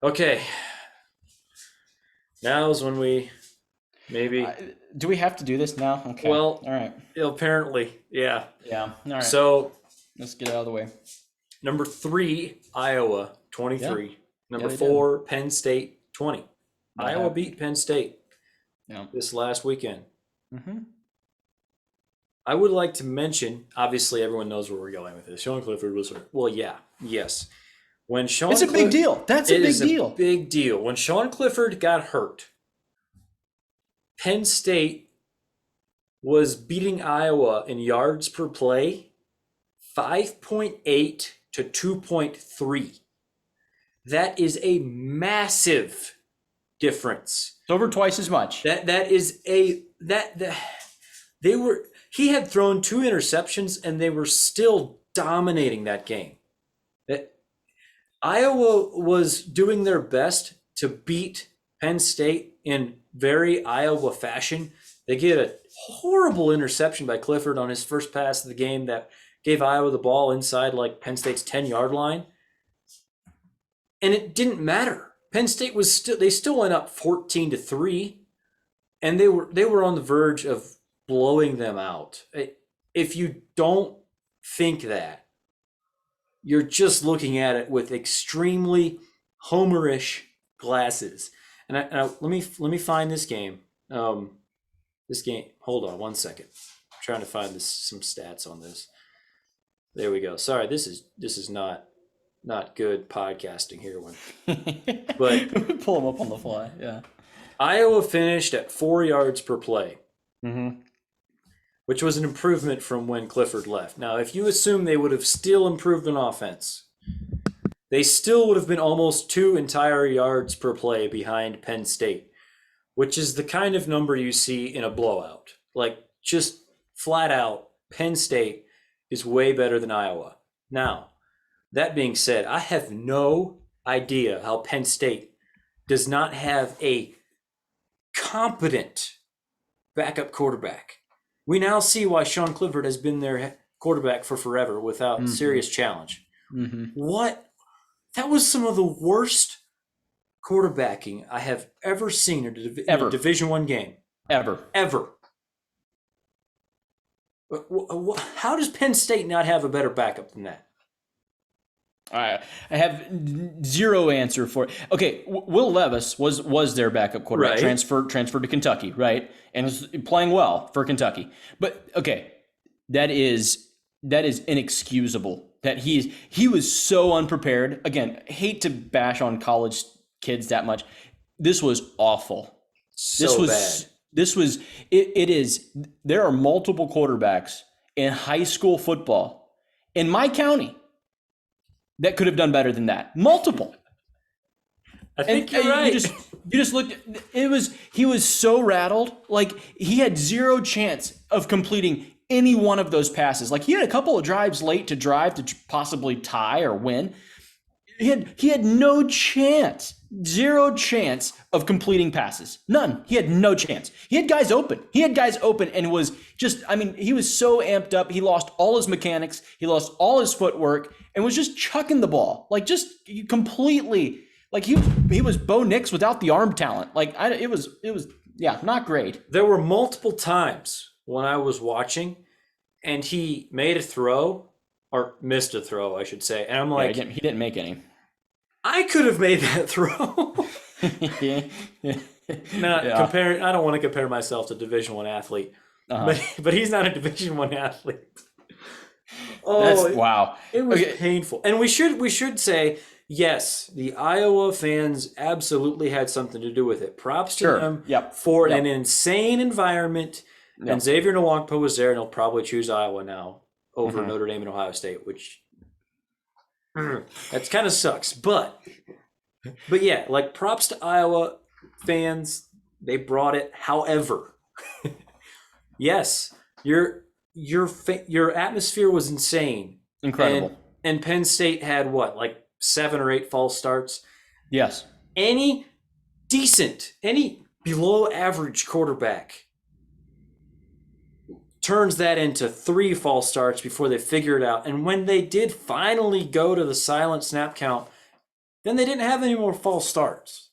Okay, now's when we maybe. Do we have to do this now? Okay. Well, All right. apparently, yeah. Yeah. All right. So Let's get it out of the way. number 3, Iowa Yeah. 23. Yeah, Number they did. 4, Penn State 20. That Iowa happened. beat Penn State Yeah. this last weekend. Mm-hmm. I would like to mention, obviously, everyone knows where we're going with this. Sean Clifford was hurt. Well, yeah, yes. When It's Sean a big Clifford, deal. That's a it big is a deal. big deal. When Sean Clifford got hurt, Penn State was beating Iowa in yards per play 5.8 to 2.3. That is a massive difference. It's over twice as much. That is a that they were he had thrown 2 interceptions and they were still dominating that game. That Iowa was doing their best to beat Penn State in very Iowa fashion. They get a horrible interception by Clifford on his first pass of the game that gave Iowa the ball inside like Penn State's 10-yard line. And it didn't matter. Penn State was still went up 14-3 and they were on the verge of blowing them out. If you don't think that, you're just looking at it with extremely homerish glasses. Let me find this game. This game. Hold on one second. I'm trying to find some stats on this. There we go. Sorry, this is not good podcasting here. But Pull them up on the fly. Yeah. Iowa finished at 4 yards per play, Mm-hmm. which was an improvement from when Clifford left. Now, if you assume they would have still improved on offense, they still would have been almost 2 entire yards per play behind Penn State, which is the kind of number you see in a blowout. Like, just flat out, Penn State is way better than Iowa. Now, that being said, I have no idea how Penn State does not have a competent backup quarterback. We now see why Sean Clifford has been their quarterback for forever without Mm-hmm. serious challenge. Mm-hmm. What? That was some of the worst quarterbacking I have ever seen in a Ever. Division One game, Ever. ever. How does Penn State not have a better backup than that? I have zero answer for it. Okay, Will Levis was their backup quarterback, Right. transferred to Kentucky, right, and was playing well for Kentucky. But okay, that is inexcusable. That he was so unprepared. Again, hate to bash on college kids that much. This was awful. This So was bad. this was it is. There are multiple quarterbacks in high school football in my county that could have done better than that. Multiple. I And think you're you right. just looked it was he was so rattled. Like he had zero chance of completing any one of those passes. Like he had a couple of drives late to drive to possibly tie or win. He had no chance. Zero chance of completing passes. None. He had no chance. He had guys open. He had guys open and was just, I mean, he was so amped up. He lost all his mechanics. He lost all his footwork and was just chucking the ball. Like just completely, like he was Bo Nix without the arm talent. Like it was yeah, not great. There were multiple times when I was watching and he made a throw or missed a throw, I should say. And I'm Yeah, like, he didn't make any. I could have made that throw. Not Yeah. comparing. I don't want to compare myself to Division One athlete, Uh-huh. but he's not a Division One athlete. That's Oh, wow. it was Okay. painful. And we should say yes, the Iowa fans absolutely had something to do with it. Props to Sure. them Yep. for an Yep. insane environment. And Yep. Xavier Nwankpa was there, and he'll probably choose Iowa now over Mhm. Notre Dame and Ohio State, which that's kind of sucks. But yeah, like props to Iowa fans. They brought it. However, yes, your atmosphere was insane. Incredible. And Penn State had what, like 7 or 8 false starts? Yes. Any any below average quarterback turns that into 3 false starts before they figure it out. And when they did finally go to the silent snap count, Then they didn't have any more false starts.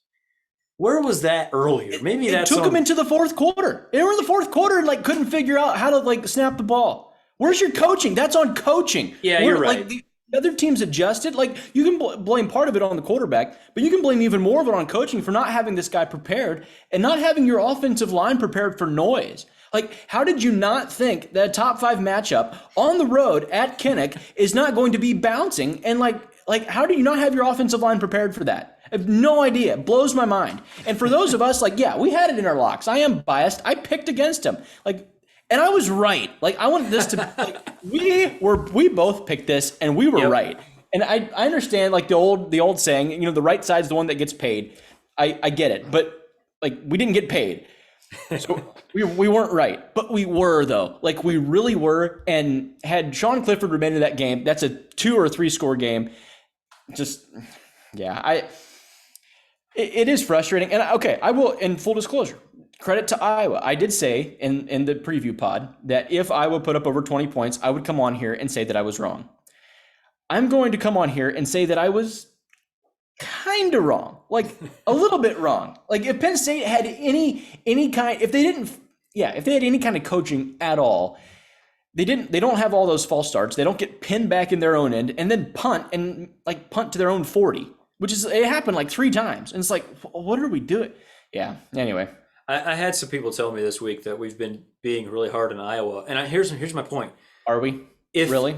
Where was that earlier? Maybe It took them into the fourth quarter. They were in the fourth quarter and like couldn't figure out how to like snap the ball. Where's your coaching? That's on coaching. Yeah, you're right. Like, the other teams adjusted. Like you can blame part of it on the quarterback, but you can blame even more of it on coaching for not having this guy prepared and not having your offensive line prepared for noise. Like, how did you not think that a top 5 matchup on the road at Kinnick is not going to be bouncing? And like, how do you not have your offensive line prepared for that? I have no idea. It blows my mind. And for those of us, like, yeah, we had it in our locks. I am biased. I picked against him. Like, and I was right. Like, I wanted this to like, we both picked this and we were right. And I understand like the old saying, you know, the right side's the one that gets paid. I get it, but like we didn't get paid. So we weren't right, but we were though. Like we really were. And had Sean Clifford remained in that game, that's a 2 or 3 score game. Just yeah, it is frustrating. And okay, I will, in full disclosure, credit to Iowa. I did say in the preview pod that if Iowa put up over 20 points, I would come on here and say that I was wrong. I'm going to come on here and say that I was kind of wrong, like a little bit wrong. Like if Penn State had any kind, if they had any kind of coaching at all, they don't have all those false starts. They don't get pinned back in their own end and then punt to their own 40, which is, it happened like 3 times. And it's like, what are we doing? Yeah. Anyway. I had some people tell me this week that we've been being really hard in Iowa. And here's my point. Are we? Really?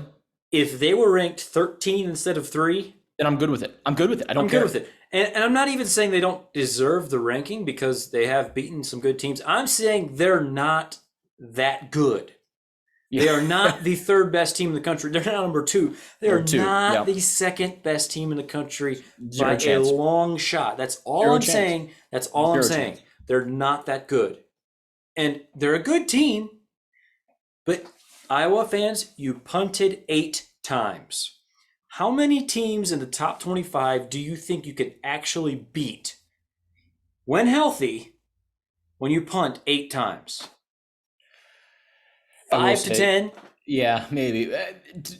If they were ranked 13 instead of 3, then I'm good with it. I don't care. I'm good with it. And I'm not even saying they don't deserve the ranking because they have beaten some good teams. I'm saying they're not that good. Yeah. They are not the 3rd best team in the country. They're not number 2. They are not the 2nd best team in the country by a long shot. That's all I'm saying. That's all I'm saying. They're not that good. And they're a good team, but Iowa fans, you punted 8 times. How many teams in the top 25 do you think you could actually beat when healthy when you punt 8 times? 5 to 10? Yeah, maybe.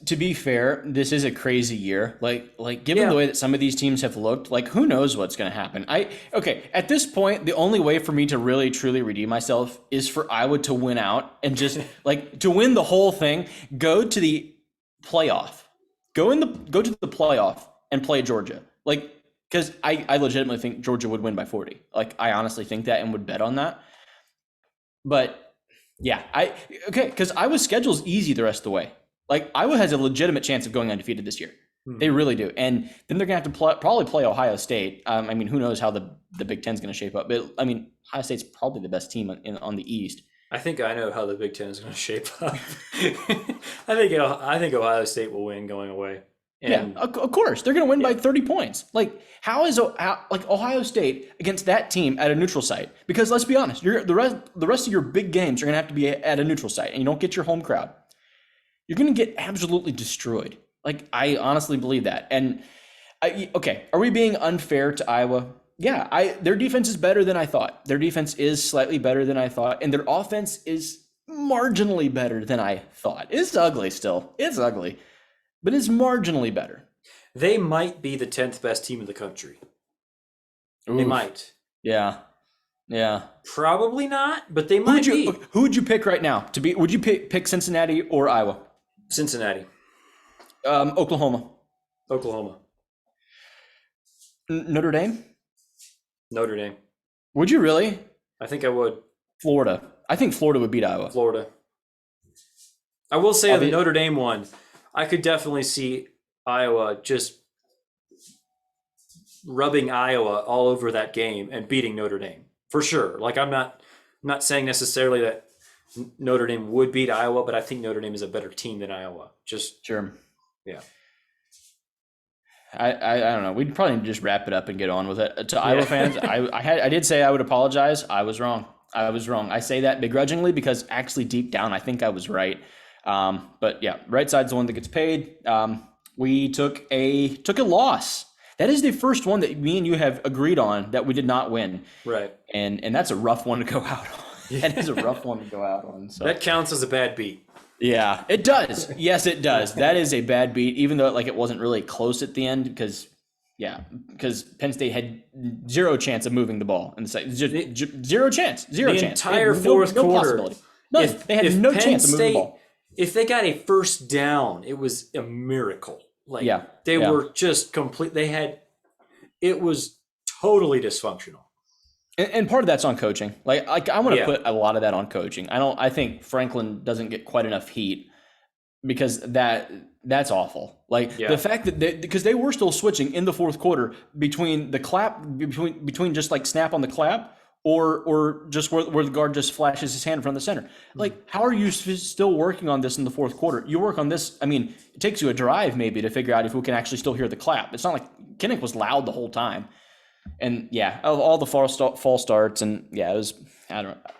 To be fair, this is a crazy year. Like given the way that some of these teams have looked, like who knows what's going to happen. At this point, the only way for me to really truly redeem myself is for Iowa to win out and just like to win the whole thing, go to the playoff. Go to the playoff and play Georgia. Like cuz I legitimately think Georgia would win by 40. Like I honestly think that and would bet on that. But yeah, because Iowa's schedule's easy the rest of the way. Like Iowa has a legitimate chance of going undefeated this year. They really do. And then they're going to have to probably play Ohio State. I mean, who knows how the Big Ten's going to shape up. But I mean, Ohio State's probably the best team on the East. I think I know how the Big Ten is going to shape up. I think Ohio State will win going away. And yeah, of course. They're going to win by 30 points. Like, how is Ohio State against that team at a neutral site? Because let's be honest, the rest of your big games are going to have to be at a neutral site, and you don't get your home crowd. You're going to get absolutely destroyed. Like, I honestly believe that. And, are we being unfair to Iowa? Yeah, their defense is better than I thought. Their defense is slightly better than I thought, and their offense is marginally better than I thought. It's ugly still. It's ugly. But it's marginally better. They might be the 10th best team in the country. Oof. They might. Yeah. Probably not, but they might be. Who would you pick right now to be? Would you pick Cincinnati or Iowa? Cincinnati. Oklahoma. Notre Dame. Would you really? I think I would. Florida. I think Florida would beat Iowa. Florida. I will say the Notre Dame one, I could definitely see Iowa just rubbing Iowa all over that game and beating Notre Dame for sure. Like I'm not saying necessarily that Notre Dame would beat Iowa, but I think Notre Dame is a better team than Iowa. Just sure. Yeah. I don't know. We'd probably just wrap it up and get on with it. To Iowa fans, I did say I would apologize. I was wrong. I say that begrudgingly because actually deep down I think I was right. But yeah, right side's the one that gets paid. We took a loss. That is the first one that me and you have agreed on that we did not win. Right. And that's a rough one to go out on. That is a rough one to go out on. So that counts as a bad beat. Yeah, it does. Yes, it does. That is a bad beat, even though it wasn't really close at the end because Yeah, because Penn State had zero chance of moving the ball in the second. Zero chance. Zero The chance. entire fourth quarter. Possibility. None. They had no Penn chance of moving the State, ball. if they got a first down, it was a miracle. Like they were just complete. It was totally dysfunctional. And part of that's on coaching. Like I want to put a lot of that on coaching. I think Franklin doesn't get quite enough heat because that's awful. Like the fact that because they were still switching in the fourth quarter between the clap between just like snap on the clap or just where the guard just flashes his hand from the center. Like, how are you still working on this in the fourth quarter? You work on this. I mean, it takes you a drive maybe to figure out if we can actually still hear the clap. It's not like Kinnick was loud the whole time. And all the false starts, and it was, I don't know.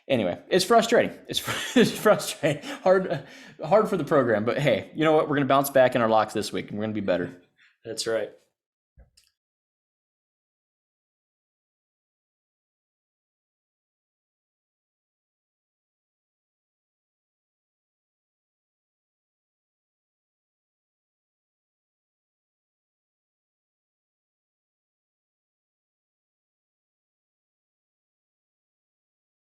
Anyway, it's frustrating. It's frustrating. Hard for the program, but hey, you know what? We're going to bounce back in our locks this week, and we're going to be better. That's right.